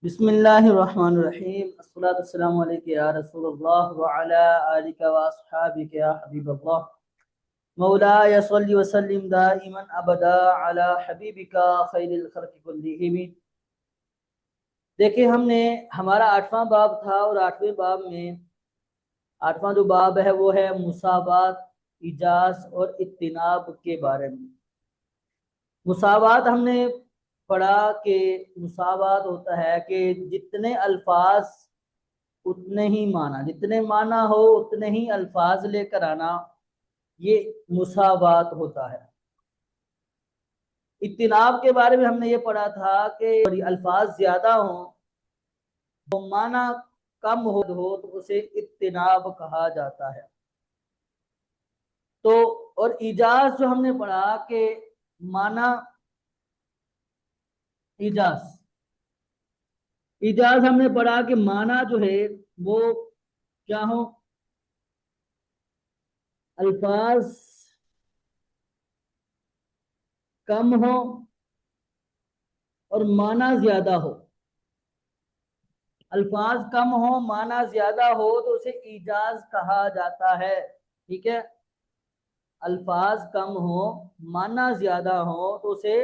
بسم اللہ الرحمن الرحیم الصلاۃ والسلام علیک یا رسول اللہ وعلی آلک واصحابک یا حبیب اللہ مولاي صل وسلم دائما ابدا علی حبیبک خیر الخلق کلہم۔ دیکھیں ہم نے ہمارا 8واں باب تھا اور 8ویں باب میں 8واں جو باب ہے وہ ہے مساوات، ایجاز اور اجتناب کے بارے میں۔ مساوات ہم نے پڑھا کہ مساوات ہوتا ہے کہ جتنے الفاظ اتنے ہی معنی، جتنے معنی ہو اتنے ہی الفاظ لے کر آنا، یہ مساوات ہوتا ہے۔ اجتناب کے بارے میں ہم نے یہ پڑھا تھا کہ الفاظ زیادہ ہوں، وہ معنی کم ہو تو اسے اجتناب کہا جاتا ہے۔ تو اور ایجاز جو ہم نے پڑھا کہ معنی ایجاز ہم نے پڑھا کہ معنی جو ہے وہ کیا ہو، الفاظ کم ہو اور معنی زیادہ ہو۔ الفاظ کم ہو معنی زیادہ ہو تو اسے ایجاز کہا جاتا ہے، ٹھیک ہے۔ الفاظ کم ہو معنی زیادہ ہو تو اسے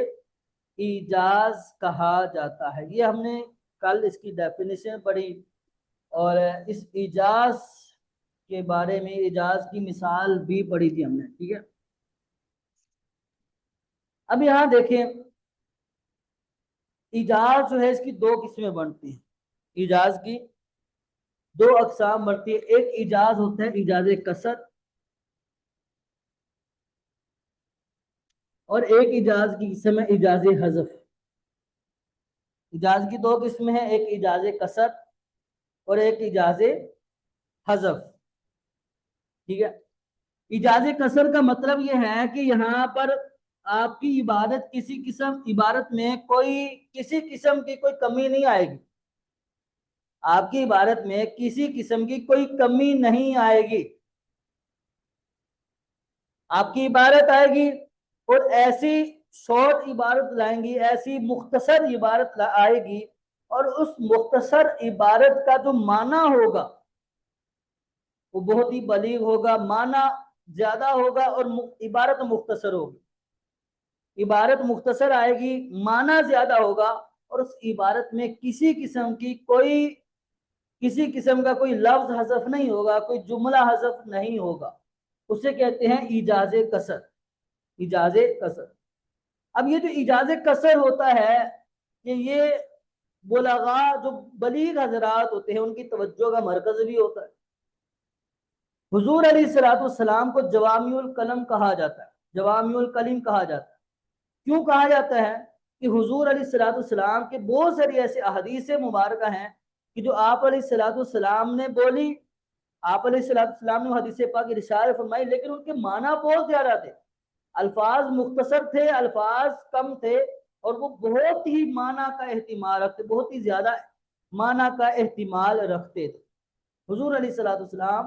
ایجاز کہا جاتا ہے۔ یہ ہم نے کل اس کی ڈیفینیشن پڑھی اور اس ایجاز کے بارے میں ایجاز کی مثال بھی پڑھی تھی ہم نے، ٹھیک ہے۔ اب یہاں دیکھیں ایجاز جو ہے اس کی دو قسمیں بنتی ہیں، ایجاز کی دو اقسام بنتی ہے۔ ایک ایجاز ہوتا ہے ایجاز کسر اور ایک ایجاز کی قسم ہے ایجاز حذف۔ ایجاز کی دو قسمیں ہیں، ایک ایجاز کسر اور ایک ایجاز حذف، ٹھیک ہے۔ ایجاز کسر کا مطلب یہ ہے کہ یہاں پر آپ کی عبارت میں کسی قسم کی کوئی کمی نہیں آئے گی، آپ کی عبارت میں کسی قسم کی کوئی کمی نہیں آئے گی۔ آپ کی عبارت آئے گی اور ایسی شارٹ عبارت لائیں گی، ایسی مختصر عبارت آئے گی اور اس مختصر عبارت کا جو معنی ہوگا وہ بہت ہی بلیغ ہوگا، معنی زیادہ ہوگا اور عبارت مختصر ہوگی۔ عبارت مختصر آئے گی، معنی زیادہ ہوگا اور اس عبارت میں کسی قسم کا کوئی لفظ حذف نہیں ہوگا، کوئی جملہ حذف نہیں ہوگا، اسے کہتے ہیں ایجاز کسر۔ ایجاز کسر، اب یہ جو ایجاز کسر ہوتا ہے کہ یہ بلغاء جو بلیغ حضرات ہوتے ہیں ان کی توجہ کا مرکز بھی ہوتا ہے۔ حضور علیہ السلام کو جوامع الکلم کہا جاتا ہے، جوامع الکلم کہا جاتا ہے۔ کیوں کہا جاتا ہے کہ حضور علیہ السلام کے بہت ساری ایسے احادیث مبارکہ ہیں کہ جو آپ علیہ السلام نے بولی، آپ علیہ السلام نے حدیث پاک ارشاد فرمائی، لیکن ان کے معنی بہت زیادہ تھے، الفاظ مختصر تھے، الفاظ کم تھے اور وہ بہت ہی معنی کا احتمال رکھتے، بہت ہی زیادہ معنی کا احتمال رکھتے تھے۔ حضور علیہ السلام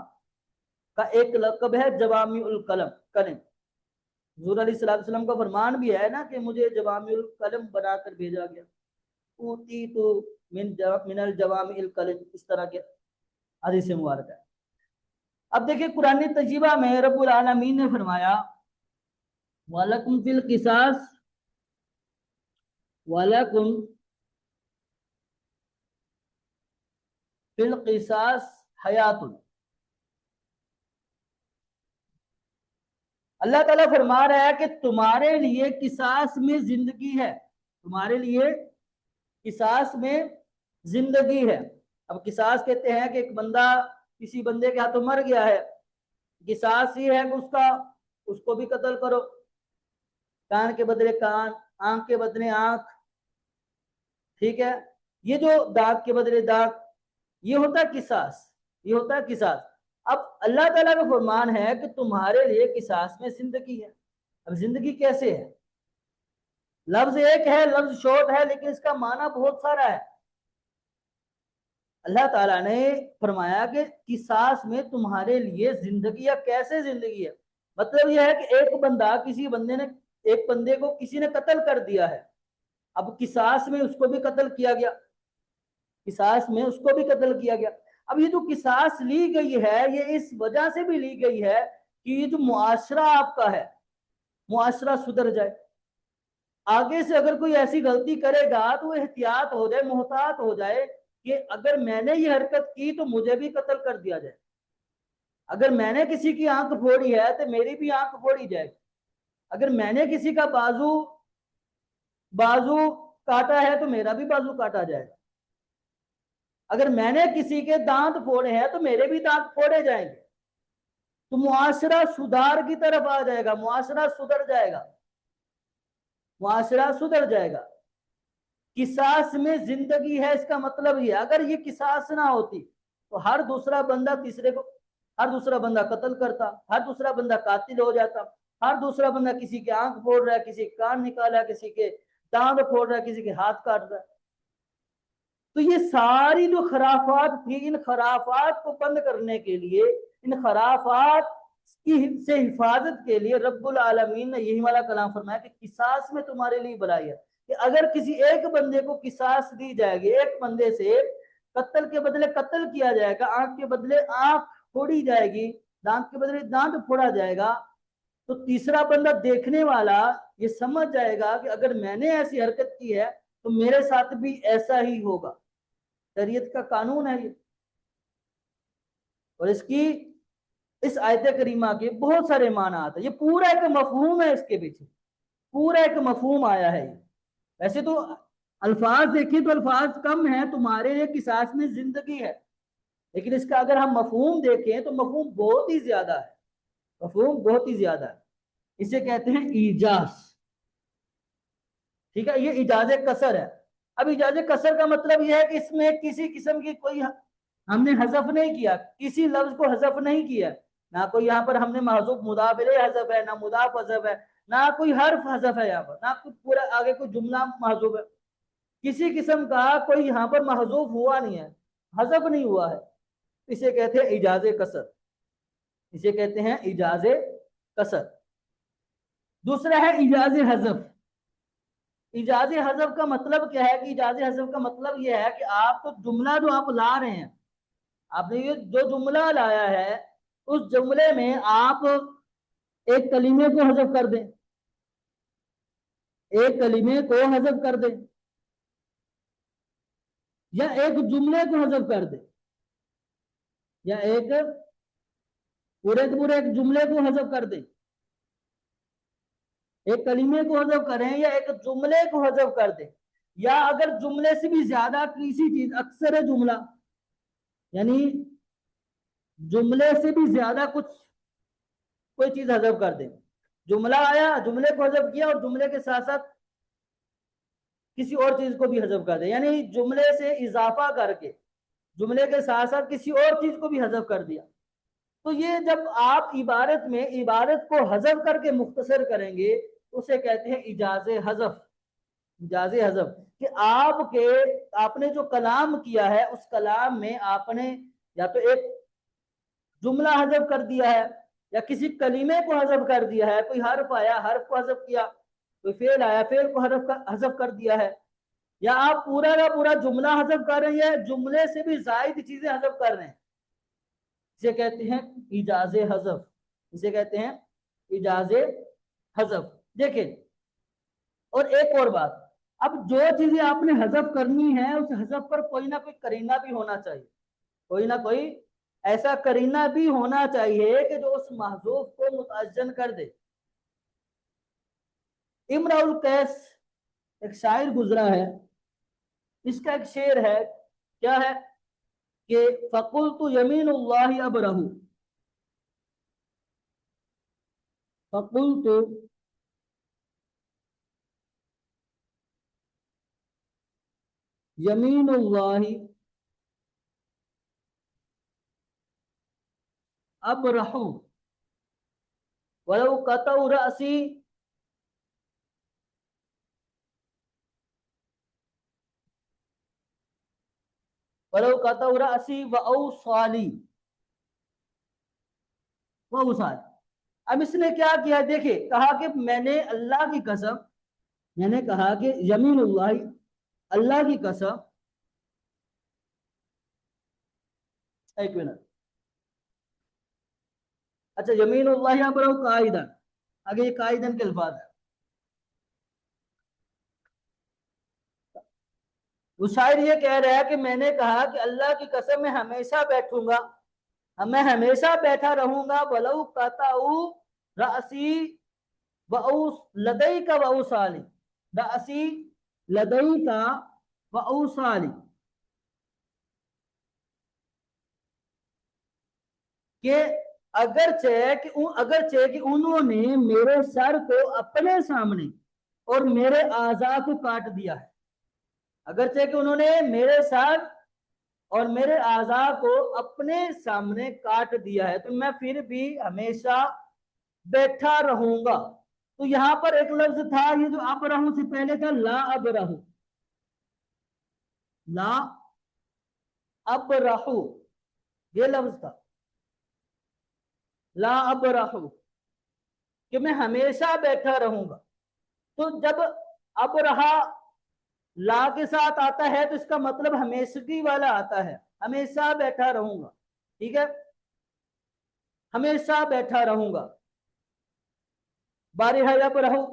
کا ایک لقب ہے جوامع الکلم۔ حضور علیہ السلام کا فرمان بھی ہے نا کہ مجھے جوامع الکلم بنا کر بھیجا گیا، اوتیت من الجوامع الکلم، اس طرح کے حدیث مبارک ہے۔ اب دیکھیں قرآن تجیبہ میں رب العالمین نے فرمایا وَلَكُمْ فِي الْقِصَاصِ وَلَكُمْ فِي الْقِصَاصِ حَيَاتٌ۔ اللہ تعالیٰ فرما رہا ہے کہ تمہارے لیے قصاص میں زندگی ہے، تمہارے لیے قصاص میں زندگی ہے۔ اب قصاص کہتے ہیں کہ ایک بندہ کسی بندے کے ہاتھوں مر گیا ہے، قصاص یہ ہے کہ اس کو بھی قتل کرو، کان کے بدلے کان، آنکھ کے بدلے آنکھ، ٹھیک ہے، یہ جو دانت کے بدلے دانت، یہ ہوتا ہے قصاص، یہ ہوتا ہے قصاص۔ اب اللہ تعالیٰ کا فرمان ہے کہ تمہارے لیے قصاص میں زندگی ہے۔ اب زندگی کیسے ہے؟ لفظ ایک ہے، لفظ شارٹ ہے، لیکن اس کا معنی بہت سارا ہے۔ اللہ تعالیٰ نے فرمایا کہ قصاص میں تمہارے لیے زندگی ہے۔ کیسے زندگی ہے؟ مطلب یہ ہے کہ ایک بندے کو کسی نے قتل کر دیا ہے، اب قصاص میں اس کو بھی قتل کیا گیا، قصاص میں اس کو بھی قتل کیا گیا۔ اب یہ جو قصاص لی گئی ہے یہ اس وجہ سے بھی لی گئی ہے کہ یہ جو معاشرہ آپ کا ہے معاشرہ سدھر جائے، آگے سے اگر کوئی ایسی غلطی کرے گا تو وہ احتیاط ہو جائے، محتاط ہو جائے کہ اگر میں نے یہ حرکت کی تو مجھے بھی قتل کر دیا جائے، اگر میں نے کسی کی آنکھ پھوڑی ہے تو میری بھی آنکھ پھوڑی جائے، اگر میں نے کسی کا بازو کاٹا ہے تو میرا بھی بازو کاٹا جائے گا، اگر میں نے کسی کے دانت پھوڑے ہیں تو میرے بھی دانت پھوڑے جائیں گے، تو معاشرہ سدھار کی طرف آ جائے گا، معاشرہ سدھر جائے گا، معاشرہ سدھر جائے گا۔ قصاص میں زندگی ہے اس کا مطلب یہ، اگر یہ قصاص نہ ہوتی تو ہر دوسرا بندہ تیسرے کو، ہر دوسرا بندہ قتل کرتا، ہر دوسرا بندہ قاتل ہو جاتا، ہر دوسرا بندہ کسی کے آنکھ پھوڑ رہا ہے، کسی کے کان نکالا ہے، کسی کے دانت پھوڑ رہا ہے، کسی کے ہاتھ کاٹ رہا ہے۔ تو یہ ساری جو خرافات تھی، ان خرافات کو بند کرنے کے لیے، ان خرافات سے حفاظت کے لیے رب العالمین نے یہی والا کلام فرمایا کہ قصاص میں تمہارے لیے بھلائی ہے، کہ اگر کسی ایک بندے کو قصاص دی جائے گی، ایک بندے سے قتل کے بدلے قتل کیا جائے گا، آنکھ کے بدلے آنکھ پھوڑی جائے گی، دانت کے بدلے دانت پھوڑا جائے گا، تو تیسرا بندہ دیکھنے والا یہ سمجھ جائے گا کہ اگر میں نے ایسی حرکت کی ہے تو میرے ساتھ بھی ایسا ہی ہوگا۔ شریعت کا قانون ہے یہ، اور اس آیت کریمہ کے بہت سارے معنات ہیں، یہ پورا ایک مفہوم ہے، اس کے پیچھے پورا ایک مفہوم آیا ہے۔ ویسے تو الفاظ دیکھیں تو الفاظ کم ہیں، تمہارے لیے قصاص میں زندگی ہے، لیکن اس کا اگر ہم مفہوم دیکھیں تو مفہوم بہت ہی زیادہ ہے، مفہوم بہت ہی زیادہ ہے۔ اسے کہتے ہیں ایجاز، ٹھیک ہے، یہ ایجاز قصر ہے۔ اب ایجاز قصر کا مطلب یہ ہے کہ اس میں کسی قسم کی کوئی ہم نے حذف نہیں کیا، کسی لفظ کو حذف نہیں کیا، نہ کوئی یہاں پر ہم نے محذوف مضاف الیہ حذف ہے، نہ مضاف حذف ہے، نہ کوئی حرف حذف ہے یہاں پر، نہ کوئی پورا آگے کوئی جملہ محذوف ہے، کسی قسم کا کوئی یہاں پر محذوف ہوا نہیں ہے، حذف نہیں ہوا ہے، اسے کہتے ہیں ایجاز قصر، اسے کہتے ہیں ایجاز قصر۔ دوسرا ہے ایجاز حذف۔ ایجاز حذف کا مطلب کیا ہے؟ کہ ایجاز حذف کا مطلب یہ ہے کہ آپ کو جملہ جو آپ لا رہے ہیں، آپ نے یہ جو جملہ لایا ہے اس جملے میں آپ ایک کلمے کو حذف کر دیں، ایک کلمے کو حذف کر دیں، یا ایک جملے کو حذف کر دیں، یا ایک پورے ایک جملے کو حذف کر دیں، ایک کلمے کو حذف کریں یا ایک جملے کو حذف کر دیں، یا اگر جملے سے بھی زیادہ کسی چیز، اکثر جملہ یعنی جملے سے بھی زیادہ کوئی چیز حذف کر دیں، جملہ آیا، جملے کو حذف کیا اور جملے کے ساتھ ساتھ کسی اور چیز کو بھی حذف کر دیں، یعنی جملے سے اضافہ کر کے جملے کے ساتھ ساتھ کسی اور چیز کو بھی حذف کر دیا، تو یہ جب آپ عبارت میں عبارت کو حذف کر کے مختصر کریں گے اسے کہتے ہیں ایجاز حذف۔ ایجاز حذف کہ آپ نے جو کلام کیا ہے اس کلام میں آپ نے یا تو ایک جملہ حذف کر دیا ہے، یا کسی کلمے کو حذف کر دیا ہے، کوئی حرف آیا حرف کو حذف کیا، کوئی فعل آیا فعل کو حذف کر دیا ہے، یا آپ پورا کا پورا جملہ حذف کر رہے ہیں، جملے سے بھی زائد چیزیں حذف کر رہے ہیں، اسے کہتے ہیں ایجاز حذف، اسے کہتے ہیں ایجاز حذف۔ دیکھیں اور ایک اور بات، اب جو چیزیں آپ نے حذف کرنی ہے اس حذف پر کوئی نہ کوئی قرینہ بھی ہونا چاہیے، کوئی نہ کوئی ایسا قرینہ بھی ہونا چاہیے کہ جو اس محذوف کو متعین کر دے۔ امرؤ القیس ایک شاعر گزرا ہے، اس کا ایک شعر ہے، کیا ہے کہ فَقُلْتُ يَمِينُ اللَّهِ أَبْرَهُ، فَقُلْتُ يَمِينُ اللَّهِ أَبْرَحُ وَلَوْ قَطَعُ رَأْسِي وَلَوْ قَطَعُ رَأْسِي وَأَوْصَالِي وَأَوْصَالِ۔ اب اس نے کیا کیا؟ دیکھیں، کہا کہ میں نے اللہ کی قسم، میں نے کہا کہ یمین اللہ، اللہ کی قسم ایک منٹ. اچھا یمین اللہ یہاں پر قائدن, آگے یہ قائدن کے الفاظ ہے. وہ شاعر یہ کہہ رہا ہے کہ میں نے کہا کہ اللہ کی قسم میں ہمیشہ بیٹھوں گا, میں ہمیشہ بیٹھا رہوں گا. ولو قطعوا رأسی وأوس لدیک وأوصالی, رأسی لدیک وأوصالی, کہ اگرچہ کہ انہوں نے میرے سر کو اپنے سامنے اور میرے اعضاء کو کاٹ دیا ہے, اگرچہ کہ انہوں نے میرے سر اور میرے اعضاء کو اپنے سامنے کاٹ دیا ہے, تو میں پھر بھی ہمیشہ بیٹھا رہوں گا. تو یہاں پر ایک لفظ تھا, یہ جو ابرہو سے پہلے تھا لا ابرہو, لا ابرہو یہ لفظ تھا, لا ابرہو کہ میں ہمیشہ بیٹھا رہوں گا. تو جب ابرہا لا کے ساتھ آتا ہے تو اس کا مطلب ہمیشگی والا آتا ہے, ہمیشہ بیٹھا رہوں گا. ٹھیک ہے, ہمیشہ بیٹھا رہوں گا. بارہا یا برہو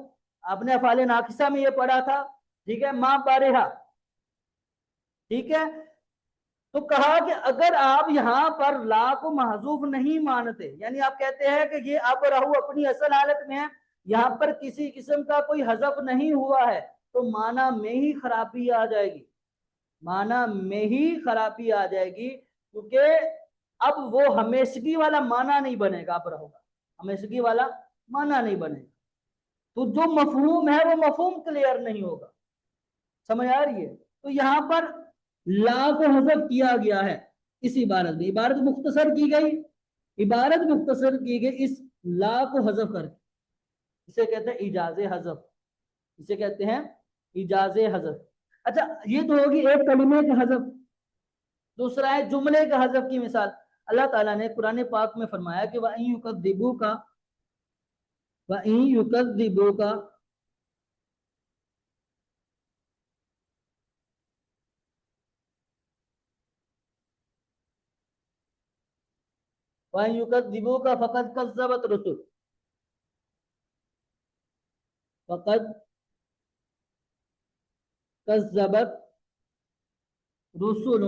آپ نے افعال ناقصہ میں یہ پڑھا تھا. ٹھیک ہے, ماں بارہا. ٹھیک ہے, تو کہا کہ اگر آپ یہاں پر لا کو محذوف نہیں مانتے, یعنی آپ کہتے ہیں کہ یہ اب رہو اپنی اصل حالت میں ہے, یہاں پر کسی قسم کا کوئی حذف نہیں ہوا ہے, تو معنی میں ہی خرابی آ جائے گی, معنی میں ہی خرابی آ جائے گی, کیونکہ اب وہ ہمیشگی والا معنی نہیں بنے گا. اب رہو گا ہمیشگی والا معنی نہیں بنے گا, تو جو مفہوم ہے وہ مفہوم کلیئر نہیں ہوگا. سمجھ آ رہی ہے؟ تو یہاں پر لا کو حذف کیا گیا ہے اس عبارت میں, عبارت مختصر کی گئی, عبارت مختصر کی گئی اس لا کو حذف کر کے, اسے کہتے ہیں ایجاز حذف, اسے کہتے ہیں ایجاز حذف. اچھا یہ تو ہوگی ایک کلمے کا حذف. دوسرا ہے جملے کا حذف کی مثال. اللہ تعالیٰ نے قرآن پاک میں فرمایا کہ وَإِن يُكَذِّبُوكَ وَإِن يُكَذِّبُوكَ وَإِن يُكَذِّبُوكَ فَقَدْ كَذَّبَتْ رُسُلٌ فَقَدْ كَذَّبَتْ رُسُلٌ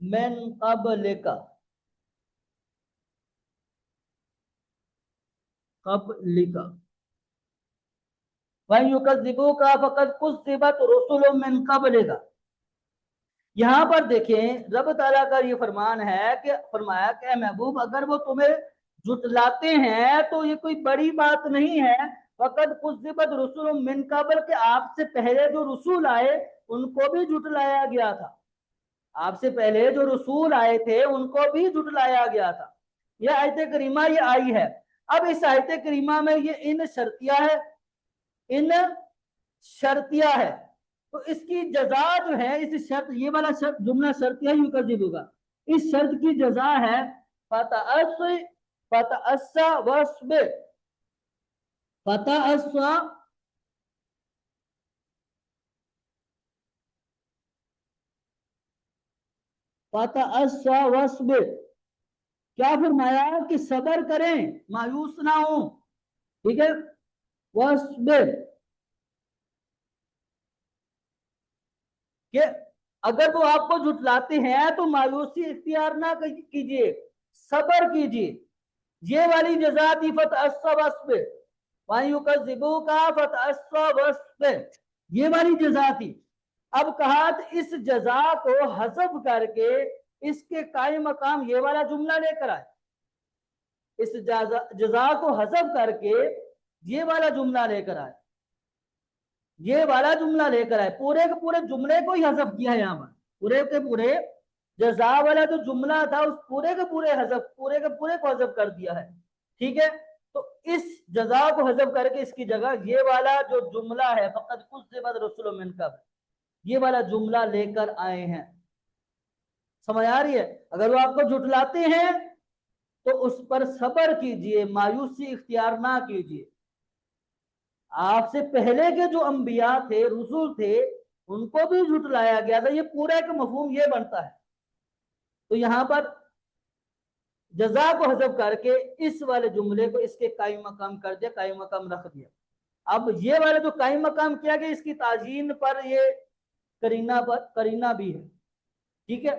مِّن قَبْلِكَ وَإِن يُكَذِّبُوكَ فَقَدْ كُذِّبَتْ رُسُلٌ مِّن قَبْلِكَ. یہاں پر دیکھیں رب تعالیٰ کا یہ فرمان ہے کہ فرمایا کہ اے محبوب اگر وہ تمہیں جھٹلاتے ہیں تو یہ کوئی بڑی بات نہیں ہے. فَقَدْ كُذِّبَتْ رُسُلٌ مِّن قَبْلِكَ کہ آپ سے پہلے جو رسول آئے ان کو بھی جھٹلایا گیا تھا, آپ سے پہلے جو رسول آئے تھے ان کو بھی جھٹلایا گیا تھا. یہ آیت کریمہ یہ آئی ہے. اب اس آیت کریمہ میں یہ ان شرطیہ ہے, ان شرطیہ ہے, تو اس کی جزا جو ہے اس شرط, یہ والا شرط جملہ شرطیہ ہی مکذب ہوگا, اس شرط کی جزا ہے فتأسّا واصبر, فتأسّا فتأسّا واصبر, کیا فرمایا کہ صبر کریں مایوس نہ ہوں. ٹھیک ہے, واصبر کہ اگر وہ آپ کو جھٹلاتے ہیں تو مایوسی اختیار نہ کیجیے, صبر کیجیے. یہ والی جزا تھی فتأسّا واصبر, وَإِن يُكَذِّبُوكَ فَتَأَسَّ وَاصْبِرْ, یہ والی جزا تھی. اب کہا اس جزا کو حذف کر کے اس کے قائم مقام یہ والا جملہ لے کر آئے, اس جزا کو حذف کر کے یہ والا جملہ لے کر آئے, یہ والا جملہ لے کر آئے. پورے کے پورے جملے کو ہی حذف کیا ہے یہاں پر, پورے کے پورے جزا والا جو جملہ تھا اس پورے کے پورے حذف, پورے کے پورے کو حذف کر دیا ہے. ٹھیک ہے, تو اس جزا کو حذف کر کے اس کی جگہ یہ والا جو جملہ ہے فقط كُذِّبَتْ رُسُلٌ مِّن قَبْلِكَ, یہ والا جملہ لے کر آئے ہیں. سمجھ آ رہی ہے؟ اگر وہ آپ کو جھٹلاتے ہیں تو اس پر صبر کیجئے, مایوسی اختیار نہ کیجئے. آپ سے پہلے کے جو انبیاء تھے, رسول تھے, ان کو بھی جھٹلایا گیا تھا، یہ پورا ایک مفہوم یہ بنتا ہے۔ تو یہاں پر جزا کو حذف کر کے اس والے جملے کو اس کے قائم مقام کر دیا، قائم مقام رکھ دیا۔ اب یہ والا جو قائم مقام کیا گیا اس کی تعجین پر یہ کرینہ بھی ہے، ٹھیک ہے۔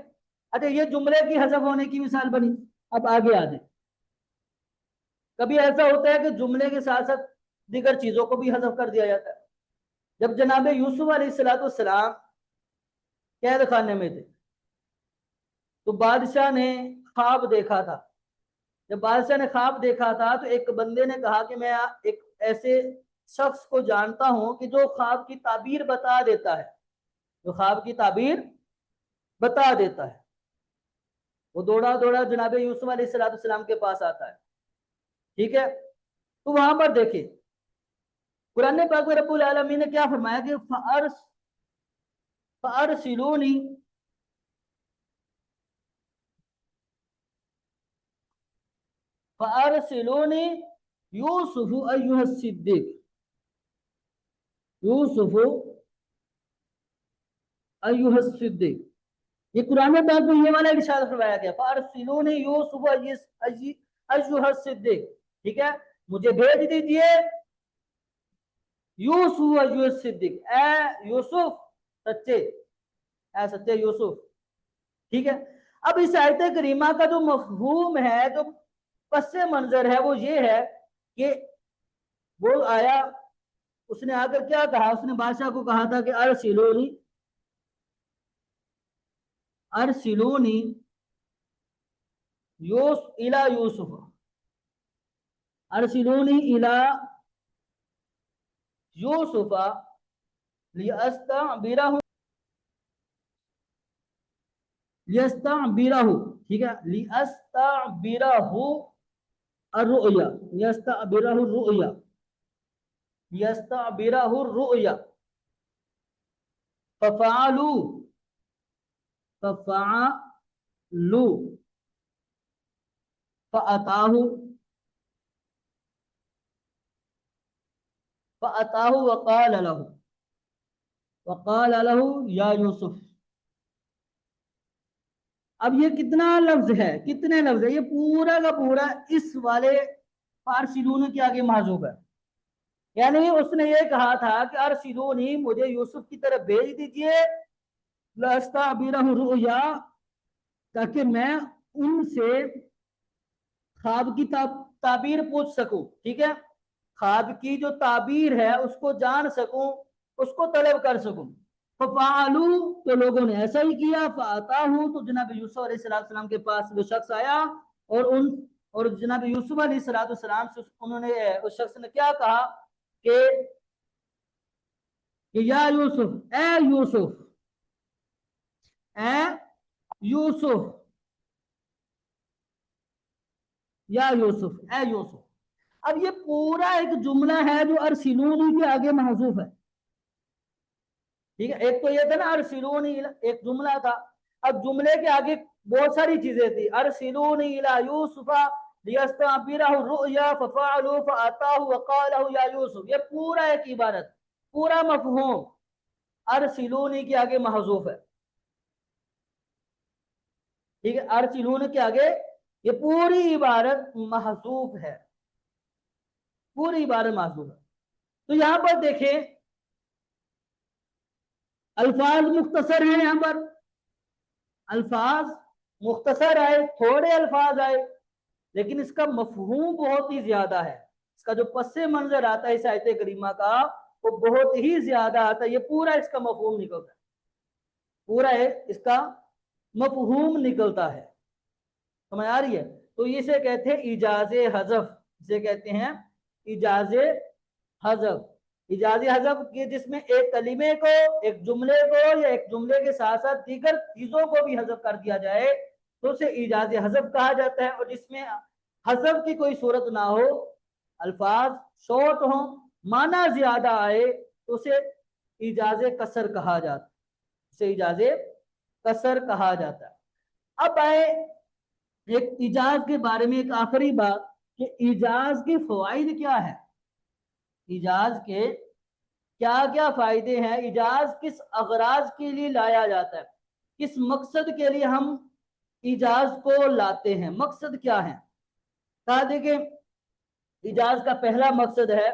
اچھا یہ جملے کی حذف ہونے کی مثال بنی، اب آگے آ جائیں۔ کبھی ایسا ہوتا ہے کہ جملے کے ساتھ ساتھ دیگر چیزوں کو بھی حذف کر دیا جاتا ہے۔ جب جناب یوسف علیہ السلام قید خانے میں تھے تو بادشاہ نے خواب دیکھا تھا۔ جب بادشاہ نے خواب دیکھا تھا تو ایک بندے نے کہا کہ میں ایک ایسے شخص کو جانتا ہوں کہ جو خواب کی تعبیر بتا دیتا ہے، جو خواب کی تعبیر بتا دیتا ہے۔ وہ دوڑا دوڑا جناب یوسف علیہ السلام کے پاس آتا ہے، ٹھیک ہے۔ تو وہاں پر دیکھیں قرآن پاک میں رب العالمین نے کیا فرمایا کہ فَأَرْسِلُونِي یوسف ایھا الصدیق، یوسف ایھا الصدیق، یہ قرآن پاک میں یہ والا ارشاد فرمایا گیا فَأَرْسِلُونِي یوسف ایھا الصدیق، ٹھیک ہے، مجھے بھیج دیجئے یوسف ایھا الصدیق، اے یوسف سچے، اے سچے یوسف، ٹھیک ہے۔ اب اس آیت کریمہ کا جو مفہوم ہے، جو پس منظر ہے، وہ یہ ہے کہ وہ آیا، اس نے آ کر کیا کہا، اس نے بادشاہ کو کہا تھا کہ ارسلونی الی یوسف، ارسلونی الی یوسف لیستعبرہ، ٹھیک ہے، لیستعبرہ الرؤیا، لیستعبرہ الرؤیا، لیستعبرہ الرؤیا، ففعلوا فأتاہ وقال له یا یوسف۔ اب یہ کتنا لفظ ہے، کتنے لفظ ہے، یہ پورا کا پورا اس والے فارسلون کے آگے محذوف ہے۔ یعنی اس نے یہ کہا تھا کہ ارسلونی، مجھے یوسف کی طرف بھیج دیجئے، لاستعبرہ رؤیا، تاکہ میں ان سے خواب کی تعبیر پوچھ سکوں، ٹھیک ہے، خواب کی جو تعبیر ہے اس کو جان سکوں، اس کو طلب کر سکوں۔ ففعلوا، تو لوگوں نے ایسا ہی کیا، فاتاہ، تو جناب یوسف علیہ السلام کے پاس وہ شخص آیا، اور جناب یوسف علیہ السلام سے انہوں نے، اس شخص نے کیا کہا کہ یا یوسف، اے یوسف، اے یوسف، یا یوسف، اے یوسف۔ اب یہ پورا ایک جملہ ہے جو ارسلونی کے آگے محذوف ہے، ٹھیک ہے۔ ایک تو یہ تھا نا ارسلونی، ایک جملہ تھا، اب جملے کے آگے بہت ساری چیزیں تھی، ارسلونی الی یوسف لیستعبرہ الرؤیا ففعلوا فاتاہ وقال له یا یوسف، یہ پورا ایک عبارت، پورا مفہوم ارسلونی کے آگے محذوف ہے، ٹھیک ہے، ارسلونی کے آگے یہ پوری عبارت محذوف ہے، پوری عبارت محذوف ہے۔ تو یہاں پر دیکھیں الفاظ مختصر ہیں، یہاں پر الفاظ مختصر آئے، تھوڑے الفاظ آئے، لیکن اس کا مفہوم بہت ہی زیادہ ہے، اس کا جو پس منظر آتا ہے اس آیت کریمہ کا وہ بہت ہی زیادہ آتا ہے، یہ پورا اس کا مفہوم نکلتا ہے، پورا اس کا مفہوم نکلتا ہے، سمجھ آ رہی ہے؟ تو اسے کہتے ہیں ایجاز حذف، اسے کہتے ہیں ایجاز حذف، ایجاز حذف کی جس میں ایک کلمے کو، ایک جملے کو، یا ایک جملے کے ساتھ ساتھ دیگر چیزوں کو بھی حذف کر دیا جائے تو اسے ایجاز حذف کہا جاتا ہے، اور جس میں حذف کی کوئی صورت نہ ہو، الفاظ شارٹ ہوں، معنی زیادہ آئے تو اسے ایجاز قصر کہا جاتا ہے، اسے ایجاز قصر کہا جاتا ہے۔ اب آئے ایک ایجاز کے بارے میں ایک آخری بات کہ ایجاز کے فوائد کیا ہے، ایجاز کے کیا کیا فائدے ہیں، ایجاز کس اغراض کے لیے لایا جاتا ہے، کس مقصد کے لیے ہم ایجاز کو لاتے ہیں، مقصد کیا ہے؟ کہا دیکھیں ایجاز کا پہلا مقصد ہے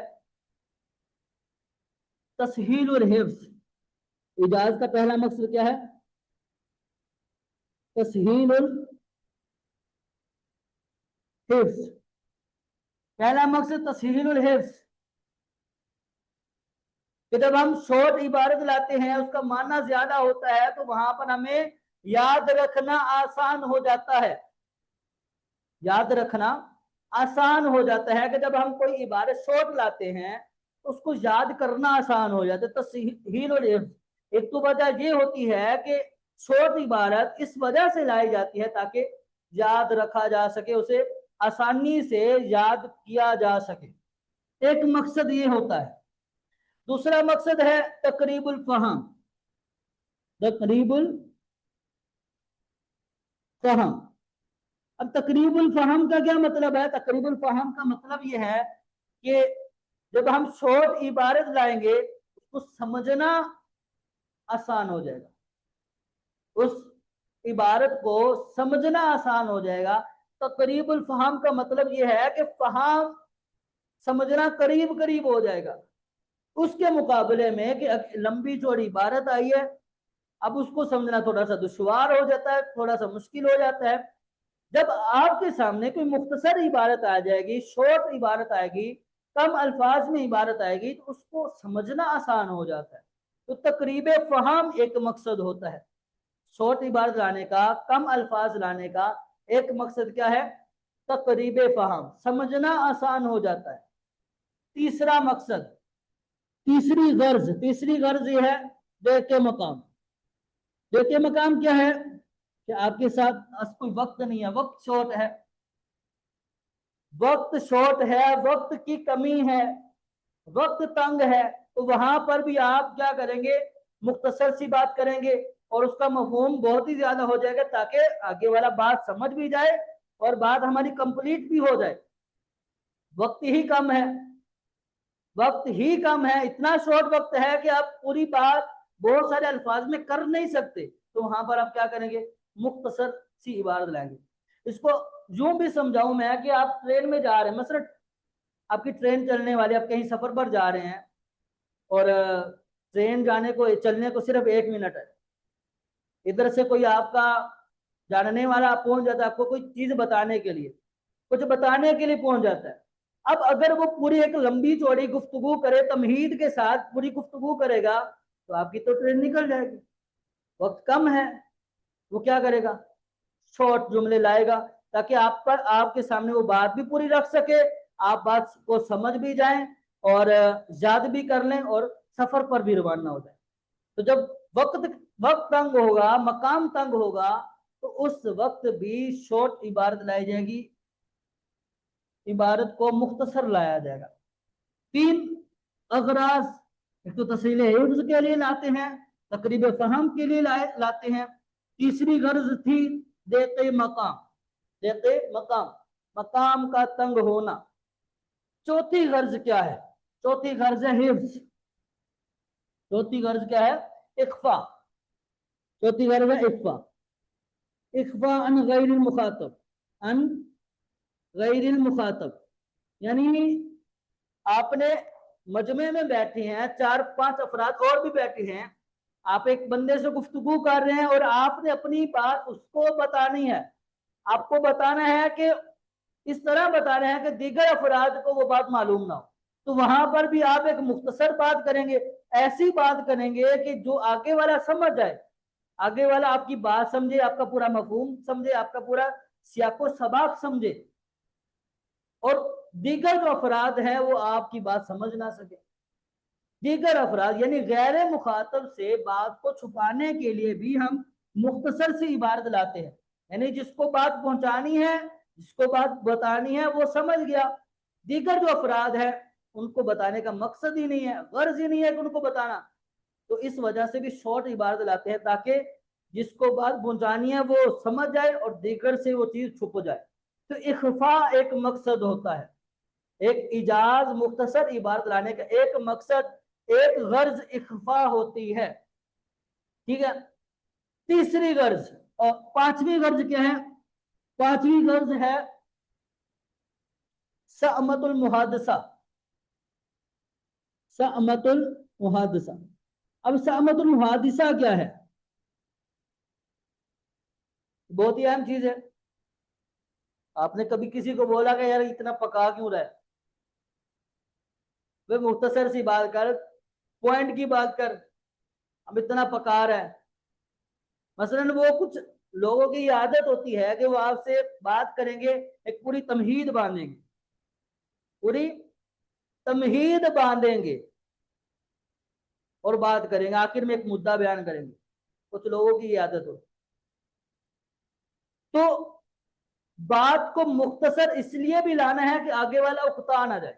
تسہیل الحفظ۔ ایجاز کا پہلا مقصد کیا ہے؟ تسہیل الحفظ۔ پہلا مقصد تسہیل الحفظ، کہ جب ہم شارٹ عبارت لاتے ہیں اس کا معنی زیادہ ہوتا ہے تو وہاں پر ہمیں یاد رکھنا آسان ہو جاتا ہے، یاد رکھنا آسان ہو جاتا ہے کہ جب ہم کوئی عبارت شارٹ لاتے ہیں اس کو یاد کرنا آسان ہو جاتا ہے۔ تسہیل الحفظ، ایک تو وجہ یہ ہوتی ہے کہ شارٹ عبارت اس وجہ سے لائی جاتی ہے تاکہ یاد رکھا جا سکے، اسے آسانی سے یاد کیا جا سکے، ایک مقصد یہ ہوتا ہے۔ دوسرا مقصد ہے تقریب الفہم، تقریب الفہم۔ اب تقریب الفہم کا کیا مطلب ہے؟ تقریب الفہم کا مطلب یہ ہے کہ جب ہم شارٹ عبارت لائیں گے اس کو سمجھنا آسان ہو جائے گا، اس عبارت کو سمجھنا آسان ہو جائے گا۔ تقریب الفہم کا مطلب یہ ہے کہ فہم سمجھنا قریب قریب ہو جائے گا، اس کے مقابلے میں کہ لمبی چوڑی عبارت آئی ہے اب اس کو سمجھنا تھوڑا سا دشوار ہو جاتا ہے، تھوڑا سا مشکل ہو جاتا ہے۔ جب آپ کے سامنے کوئی مختصر عبارت آ جائے گی، شارٹ عبارت آئے گی، کم الفاظ میں عبارت آئے گی تو اس کو سمجھنا آسان ہو جاتا ہے۔ تو تقریب فہم ایک مقصد ہوتا ہے، شارٹ عبارت لانے کا، کم الفاظ لانے کا ایک مقصد کیا ہے؟ تقریب فہم، سمجھنا آسان ہو جاتا ہے۔ تیسرا مقصد، تیسری غرض یہ ہے دیکھ مقام۔ دیکھ مقام کیا ہے کہ آپ کے ساتھ کوئی وقت نہیں ہے، وقت شارٹ ہے، وقت کی کمی ہے، وقت تنگ ہے، تو وہاں پر بھی آپ کیا کریں گے؟ مختصر سی بات کریں گے اور اس کا مفہوم بہت ہی زیادہ ہو جائے گا تاکہ آگے والا بات سمجھ بھی جائے اور بات ہماری کمپلیٹ بھی ہو جائے۔ وقت ہی کم ہے، وقت ہی کم ہے، اتنا شارٹ وقت ہے کہ آپ پوری بات بہت سارے الفاظ میں کر نہیں سکتے، تو وہاں پر آپ کیا کریں گے؟ مختصر سی عبارت لائیں گے۔ اس کو یوں بھی سمجھاؤں میں کہ آپ ٹرین میں جا رہے ہیں، مثلا آپ کی ٹرین چلنے والی، آپ کہیں سفر پر جا رہے ہیں اور ٹرین جانے کو چلنے کو صرف 1 منٹ ہے، ادھر سے کوئی آپ کا جاننے والا پہنچ جاتا ہے آپ کو کوئی چیز بتانے کے لیے، کچھ بتانے کے لیے پہنچ جاتا ہے۔ اب اگر وہ پوری ایک لمبی چوڑی گفتگو کرے، تمہید کے ساتھ پوری گفتگو کرے گا تو آپ کی تو ٹرین نکل جائے گی، وقت کم ہے، وہ کیا کرے گا؟ شارٹ جملے لائے گا تاکہ آپ کے سامنے وہ بات بھی پوری رکھ سکے، آپ بات کو سمجھ بھی جائیں اور یاد بھی کر لیں اور سفر پر بھی روانہ ہو جائیں۔ تو جب وقت تنگ ہوگا، مقام تنگ ہوگا تو اس وقت بھی شارٹ عبارت لائی جائے گی، عبارت کو مختصر لایا جائے گا۔ 3 اغراض، ایک تو تسہیل حفظ کے لیے لاتے ہیں، تقریب فہم کے لیے لاتے ہیں، تیسری غرض تھی دیتے مقام، مقام کا تنگ ہونا۔ چوتھی غرض کیا ہے؟ چوتھی غرض ہے حفظ، چوتھی غرض کیا ہے؟ اخفا، چوتھی غرض ہے اخفا، اخفا عن غیر المخاطب، عن غیر المخاطب، یعنی آپ نے مجمع میں بیٹھے ہیں، 4-5 افراد اور بھی بیٹھے ہیں، آپ ایک بندے سے گفتگو کر رہے ہیں اور آپ نے اپنی بات اس کو بتانی ہے، آپ کو بتانا ہے کہ اس طرح بتا رہے ہیں کہ دیگر افراد کو وہ بات معلوم نہ ہو، تو وہاں پر بھی آپ ایک مختصر بات کریں گے، ایسی بات کریں گے کہ جو آگے والا سمجھ جائے، آگے والا آپ کی بات سمجھے، آپ کا پورا مفہوم سمجھے، آپ کا پورا سیاق و سباق سمجھے، اور دیگر جو افراد ہیں وہ آپ کی بات سمجھ نہ سکے۔ دیگر افراد یعنی غیر مخاطب سے بات کو چھپانے کے لیے بھی ہم مختصر سی عبارت لاتے ہیں، یعنی جس کو بات پہنچانی ہے، جس کو بات بتانی ہے وہ سمجھ گیا، دیگر جو افراد ہیں ان کو بتانے کا مقصد ہی نہیں ہے، غرض ہی نہیں ہے کہ ان کو بتانا، تو اس وجہ سے بھی شارٹ عبارت لاتے ہیں تاکہ جس کو بات پہنچانی ہے وہ سمجھ جائے اور دیگر سے وہ چیز چھپ جائے۔ تو اخفا ایک مقصد ہوتا ہے، ایک ایجاز مختصر عبارت لانے کا ایک مقصد ایک غرض اخفا ہوتی ہے، ٹھیک ہے. تیسری غرض اور پانچویں غرض کیا ہے؟ پانچویں غرض ہے سعمت المحادثہ. سعمت المحادثہ. اب سعمت المحادثہ کیا ہے؟ بہت ہی اہم چیز ہے. آپ نے کبھی کسی کو بولا کہ یار اتنا پکا کیوں رہا ہے؟ وہ مختصر سی بات کر، پوائنٹ کی بات کر، اب اتنا پکا رہا ہے. مثلا وہ کچھ لوگوں کی یہ عادت ہوتی ہے کہ وہ آپ سے بات کریں گے، ایک پوری تمہید باندھیں گے، پوری تمہید باندھیں گے اور بات کریں گے، آخر میں ایک مدعا بیان کریں گے. کچھ لوگوں کی یہ عادت ہو. تو بات کو مختصر اس لیے بھی لانا ہے کہ آگے والا اکتا نہ جائے،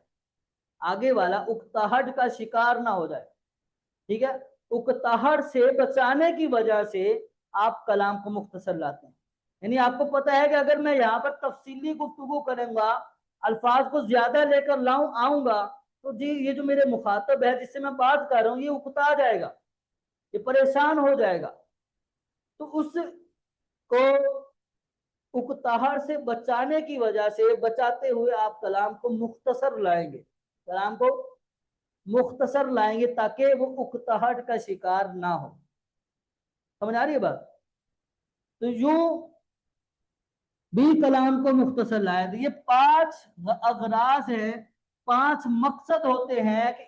آگے والا اکتاہٹ کا شکار نہ ہو جائے. ٹھیک ہے، اکتاہٹ سے بچانے کی وجہ سے آپ کلام کو مختصر لاتے ہیں. یعنی آپ کو پتا ہے کہ اگر میں یہاں پر تفصیلی گفتگو کروں گا، الفاظ کو زیادہ لے کر آؤں گا تو جی یہ جو میرے مخاطب ہے جس سے میں بات کر رہا ہوں یہ اکتا جائے گا، یہ پریشان ہو جائے گا. تو اس کو اکتاہٹ سے بچانے کی وجہ سے بچاتے ہوئے آپ کلام کو مختصر لائیں گے، کلام کو مختصر لائیں گے تاکہ وہ اکتاہٹ کا شکار نہ ہو. سمجھ آ رہی ہے بات؟ تو یوں بھی کلام کو مختصر لائیں. یہ 5 اغراض ہیں، 5 مقصد ہوتے ہیں کہ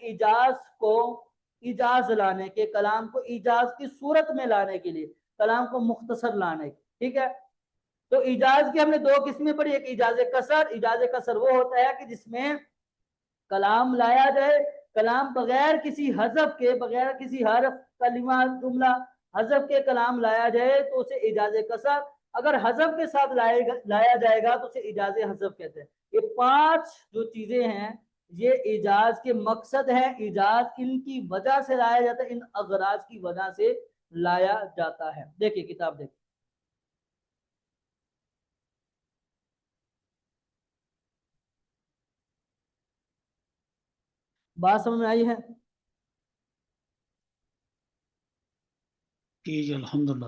ایجاز لانے کے، کلام کو ایجاز کی صورت میں لانے کے لیے، کلام کو مختصر لانے کے. ٹھیک ہے، تو ایجاز کی ہم نے 2 قسمیں پڑھی. ایک ایجاز قصر. ایجاز قصر وہ ہوتا ہے کہ جس میں کلام لایا جائے، کلام بغیر کسی حذف کے، بغیر کسی حرف، کلمہ، جملہ حذف کے کلام لایا جائے تو اسے ایجاز قصر. اگر حذف کے ساتھ لایا جائے گا تو اسے ایجاز حذف کہتے ہیں. یہ 5 جو چیزیں ہیں یہ ایجاز کے مقصد ہے. ایجاز ان کی وجہ سے لایا جاتا ہے، ان اغراض کی وجہ سے لایا جاتا ہے. دیکھیے کتاب دیکھیں. بات سمجھ میں آئی ہے؟ جی الحمدللہ.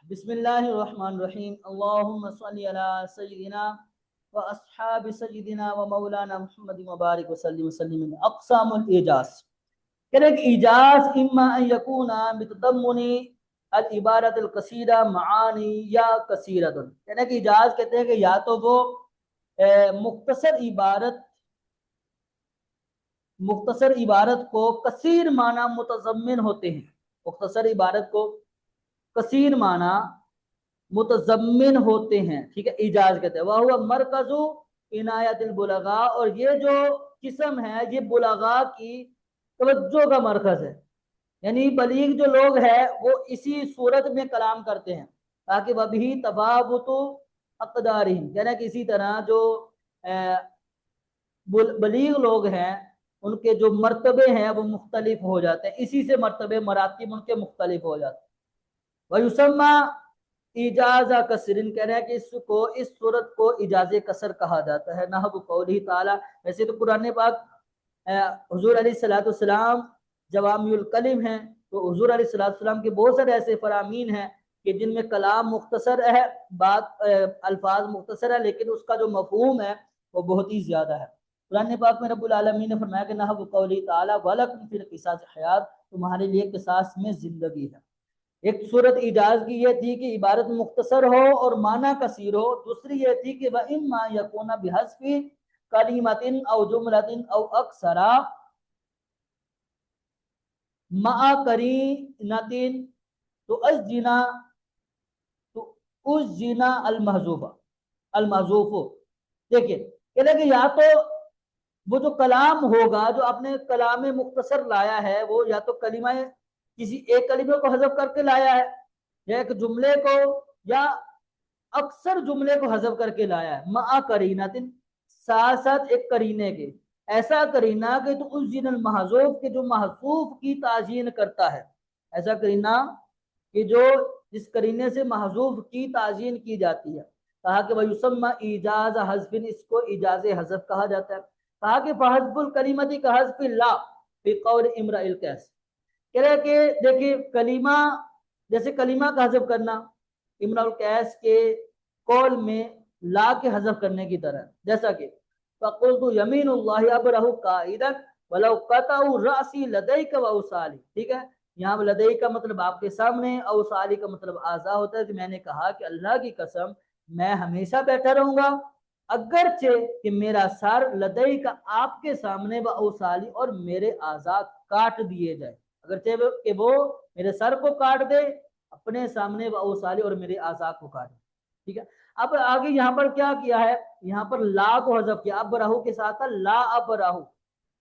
بسم اللہ الرحمن الرحیم. اللہم صلی علی سیدنا و اصحاب سیدنا و مولانا محمد مبارک وسلم وسلم. اقسام الاعجاز. کہتے ہیں کہ ایجاز اما ان یکون بتضمن العبارت القصیرہ معانی یا کثیرۃ. کہتے ہیں کہ ایجاز کہتے ہیں کہ یا تو وہ مختصر عبارت کو کثیر معنی متضمن ہوتے ہیں. مختصر عبارت کو کثیر معنی متضمن ہوتے ہیں. ٹھیک ہے، ایجاز کہتے ہیں. وَهُوَ مرکز عنایت البلغاء. اور یہ جو قسم ہے یہ بلغاء کی توجہ کا مرکز ہے. یعنی بلیغ جو لوگ ہیں وہ اسی صورت میں کلام کرتے ہیں تاکہ وَبِهِ تَفَاوُتُ أَقْدَارِهِمْ. یعنی کہ اسی طرح جو بلیغ لوگ ہیں ان کے جو مرتبے ہیں وہ مختلف ہو جاتے ہیں، اسی سے مرتبے مراتب ان کے مختلف ہو جاتے ہیں. وَيُسَمَّى ایجاز کسر. کہہ رہے ہیں کہ اس صورت کو ایجاز کسر کہا جاتا ہے. نحو قولہ تعالی. ویسے تو قرآن پاک حضور علیہ السلام جوامع الکلم ہیں، تو حضور علیہ السلام کے بہت سارے ایسے فرامین ہیں کہ جن میں کلام مختصر ہے، الفاظ مختصر ہے، لیکن اس کا جو مفہوم ہے وہ بہت ہی زیادہ ہے. قرآن پاک میں رب العالمین نے فرمایا کہ نحو قولی تعالی وَلَكُمْ فِي الْقِصَاصِ حیات. تمہارے لیے قصاص میں زندگی ہے. ایک صورت ایجاز کی یہ تھی کہ عبارت مختصر ہو اور معنی کثیر ہو. دوسری یہ تھی کہ وَإِمَّا يَكُونَ بِحَذْفِ كَلِمَةٍ أَوْ جُمْلَةٍ أَوْ أَكْثَرَ مَعَ قَرِينَةٍ تُؤَجِّنَ المحذوف. دیکھیں کہتے ہیں کہ یا تو وہ جو کلام ہوگا جو آپ نے کلام مختصر لایا ہے وہ یا تو کلمہ کسی ایک کلمے کو حذف کر کے لایا ہے، یا ایک جملے کو یا اکثر جملے کو حذف کر کے لایا ہے. مع قرینۃ، ساتھ ساتھ ایک قرینے کے، ایسا قرینہ کہ تو اس جن المحذوف کے جو محذوف کی تعیین کرتا ہے. ایسا قرینہ کہ جو جس قرینے سے محذوف کی تعیین کی جاتی ہے. کہا کہ وَيُسَمَّى ایجاز حذف، اس کو ایجاز حذف کہا جاتا ہے. کہا کہ فحذف الکلمۃ کحذف لا فی قول امرئ القیس، کہہ رہے کہ دیکھیے کلمہ، جیسے کلمہ کا حذف کرنا امرئ القیس کے قول میں لا کے حذف کرنے کی طرح، جیسا کہ فَقُلْتُ يَمِينُ اللَّهِ أَبْرَهُ قَائِدًا وَلَوْ قَطَعُوا رَأْسِي لَدَيْكَ وَأَوْصَالِي. ٹھیک ہے، یہاں پر لدئی کا مطلب آپ کے سامنے، اوصالی کا مطلب اعضاء ہوتا ہے. کہ میں نے کہا کہ اللہ کی قسم میں ہمیشہ بیٹھا رہوں گا اگرچہ کہ میرا سر لدئی کا آپ کے سامنے و اوصالی اور میرے اعضاء کاٹ دیے جائے، اگرچہ کہ وہ میرے سر کو کاٹ دے اپنے سامنے و اوصالی اور میرے اعضاء کو کاٹ دے. ٹھیک ہے، اب آگے یہاں پر کیا کیا ہے، یہاں پر لا کو حذف کیا، اب راہو کے ساتھ لا اب راہو.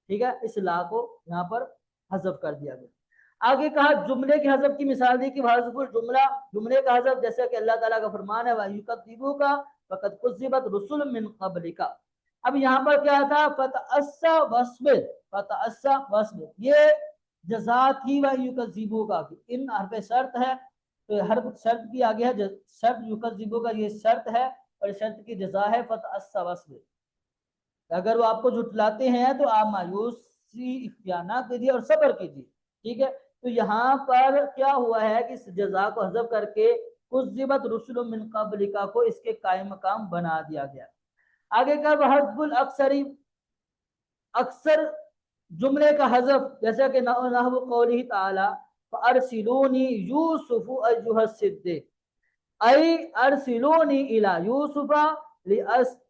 ٹھیک ہے، اس لا کو یہاں پر حذف کر دیا گیا. آگے کہا جملے کے حذف کی مثال دی کہ حذف الجملہ، جملے کا حذف، جیسے کہ اللہ تعالیٰ کا فرمان ہے وَيُكَذِّبُوكَ فَقَدْ كُذِّبَتْ رُسُلٌ مِّن قَبْلِكَ. اب یہاں پر کیا تھا فَتَأَسَّ وَاصْبِرْ، فَتَأَسَّ وَاصْبِرْ، یہ جزا تھی وَيُكَذِّبُوكَ کی، ان حرف شرط ہے، تو حرف شرط کی آگے ہے شرط، يُكَذِّبُوكَ یہ شرط ہے اور شرط کی جزا ہے فَتَأَسَّ وَاصْبِرْ. اگر وہ آپ کو جھٹلاتے ہیں تو آپ مایوسی اختیار نہ کیجیے اور صبر کیجیے. ٹھیک ہے، تو یہاں پر کیا ہوا ہے کہ اس جزا کو حذف کر کے کذبت رسل من قبلک کو اس کے قائم مقام بنا دیا گیا. آگے کا حذف الاکثری، اکثر جملے کا حذف، جیسا کہ نحو قوله تعالی فارسلونی یوسف ایھا الصدیق، ای ارسلونی الی یوسف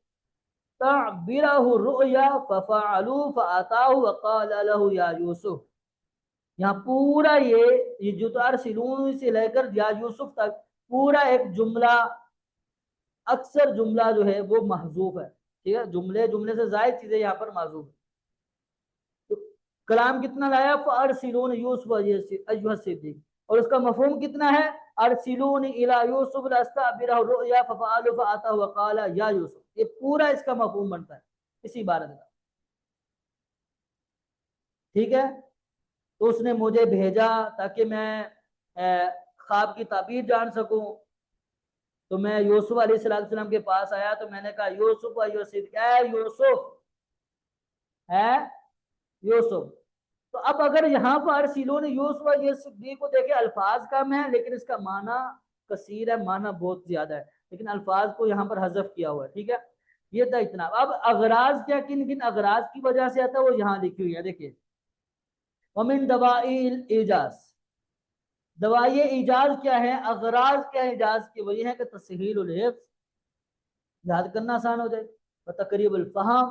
تعبرہ الرؤیا ففعلوا فاتاہ وقال له یا یوسف. یہاں پورا یہ جو ارسلون سے لے کر یا یوسف تک پورا ایک جملہ، اکثر جملہ جو ہے وہ محذوف ہے. ٹھیک ہے، جملے سے زائد چیزیں یہاں پر محذوف ہے. تو کلام کتنا لایا فارسلون یوسف ایھا الصدیق، اور اس کا مفہوم کتنا ہے ارسلون الی یوسف لاستعبرہ الرؤیا ففعلوا فاتاہ وقال یا یوسف. یہ پورا اس کا مفہوم بنتا ہے اسی عبارت کا. ٹھیک ہے، تو اس نے مجھے بھیجا تاکہ میں خواب کی تعبیر جان سکوں. تو میں یوسف علیہ السلام کے پاس آیا تو میں نے کہا یوسف ایھا الصدیق، اے یوسف، ہے یوسف. تو اب اگر یہاں پر ارسلون یوسف ایھا الصدیق کو دیکھیں، الفاظ کم ہیں لیکن اس کا معنی کثیر ہے، معنی بہت زیادہ ہے، لیکن الفاظ کو یہاں پر حذف کیا ہوا ہے. ٹھیک ہے، یہ تھا اتنا. اب اغراض کیا، کن کن اغراض کی وجہ سے آتا ہے وہ یہاں لکھی ہوئی ہے، دیکھیے ومن دوائی الاعجاز. دوائی ایجاز کیا ہے، اغراض کیا ہے ایجاز کی، وہی ہے کہ تسہیل الحفظ، یاد کرنا آسان ہو جائے، وتقریب الفہم،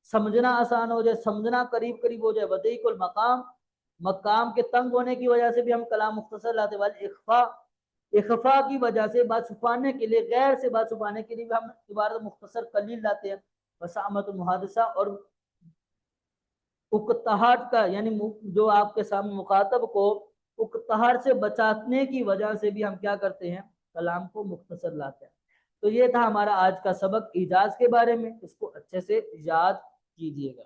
سمجھنا آسان ہو جائے، سمجھنا قریب قریب ہو جائے، وضیق المقام، مقام کے تنگ ہونے کی وجہ سے بھی ہم کلام مختصر لاتے، والاخفاء، اخفاء کی وجہ سے بات چھپانے کے لیے، غیر سے بات چھپانے کے لیے بھی ہم عبارت مختصر قلیل لاتے ہیں. وسامت المحادثہ، اور اکتہاٹ کا، یعنی جو آپ کے سامنے مخاطب کو اکتہاٹ سے بچانے کی وجہ سے بھی ہم کیا کرتے ہیں، کلام کو مختصر لاتے ہیں. تو یہ تھا ہمارا آج کا سبق ایجاز کے بارے میں، اس کو اچھے سے یاد کیجیے گا.